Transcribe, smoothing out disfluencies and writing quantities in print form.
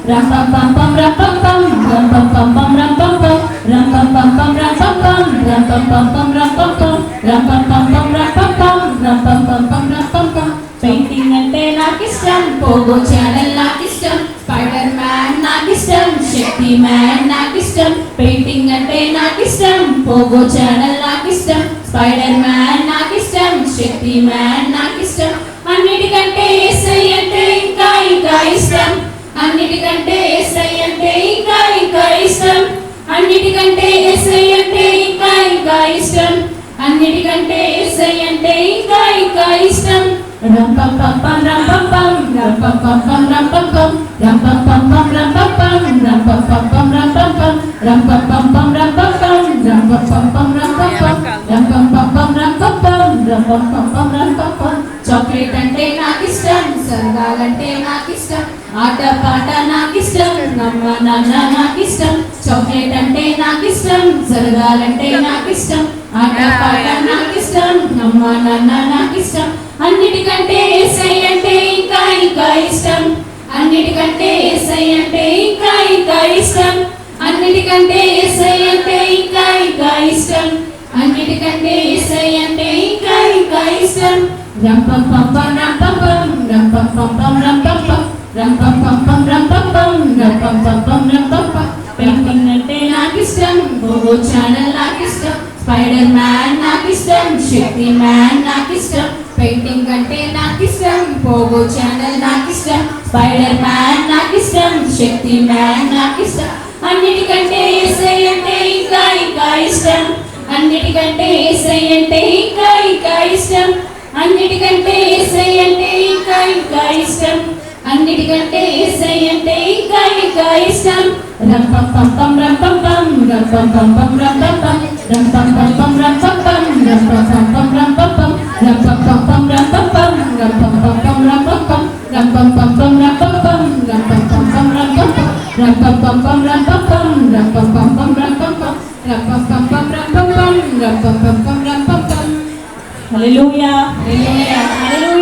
ram pam pam pam ram pam pam ram pam pam pam ram pam pam ram pam pam pam ram pam pam ram pam pam pam ram pam pam ram pam pam pam ram pam pam ram pam pam pam ram pam pam painting అంటే నాకు ఇష్టం Pogo channel నాకు ఇష్టం spider man నాకు ఇష్టం శక్తి man నాకు ఇష్టం painting అంటే నాకు ఇష్టం పోగో ఛానల్ నాకు ఇష్టం స్పైడర్ మ్యాన్ నాకు ఇష్టం శక్తి మ్యాన్ నాకు ఇష్టం అన్నిటికంటే యేసయ్య అంటే ఇంకా ఇంకా ఇష్టం అన్నిటికంటే యేసయ్య అంటే ఇంకా ఇంకా ఇష్టం అన్నిటికంటే యేసయ్య అంటే ఇంకా ఇంకా ఇష్టం అన్నిటికంటే యేసయ్య అంటే ఇంకా ఇంకా ఇష్టం ram pam pam pam ram pam pam ram pam pam pam ram pam pam ram pam pam pam ram pam pam ram pam pam pam ram pam pam ram pam pam pam ram pam pam ram pam pam pam ram pam pam ram pam pam pam ram pam pam ram pam pam pam ram pam pam chocolate అంటే నాకు ఇష్టం సరదాలంటే నాకు ఇష్టం ఆట పాట నాకు ఇష్టం అమ్మ నాన్న నాకు ఇష్టం చాక్లెట్ అంటే నాకు ఇష్టం సరదాలంటే నాకు ఇష్టం ఆట పాట నాకు ఇష్టం అమ్మ నాన్న నాకు ఇష్టం అన్నిటికంటే యేసయ్య అంటే ఇంకా ఇంకా ఇష్టం అన్నిటికంటే యేసయ్య అంటే ఇంకా ఇంకా ఇష్టం అన్నిటికంటే యేసయ్య అంటే ఇంకా ఇంకా ఇష్టం అన్నిటికంటే యేసయ్య అంటే ఇంకా ఇంకా ఇష్టం ram pam pam pam ram pam pam ram pam pam pam ram pam pam ram pam pam pam ram pam pam ram pam pam pam ram pam pam painting అంటే నాకు ఇష్టం పోగో ఛానల్ నాకు ఇష్టం spider man నాకు ఇష్టం శక్తి man నాకు ఇష్టం painting అంటే నాకు ఇష్టం పోగో ఛానల్ నాకు ఇష్టం స్పైడర్ మ్యాన్ నాకు ఇష్టం శక్తి మ్యాన్ నాకు ఇష్టం అన్నిటికంటే యేసయ్య అంటే ఇంకా ఇంకా ఇష్టం అన్నిటికంటే యేసయ్య అంటే ఇంకా ఇంకా ఇష్టం అన్నిటికంటే యేసయ్య అంటే ఇంకా ఇంకా ఇష్టం అన్నిటికంటే యేసయ్య అంటే ఇంకా ఇంకా ఇష్టం ram pam pam pam ram pam pam ram pam pam pam ram pam pam ram pam pam pam ram pam pam ram pam pam pam ram pam pam ram pam pam pam ram pam pam ram pam pam pam ram pam pam ram pam pam pam ram pam pam ram pam pam pam ram pam pam ram pam pam pam ram pam pam ram pam pam pam ram pam pam ram pam pam pam ram pam pam ram pam pam pam ram pam pam హల్లెలూయా హల్లెలూయా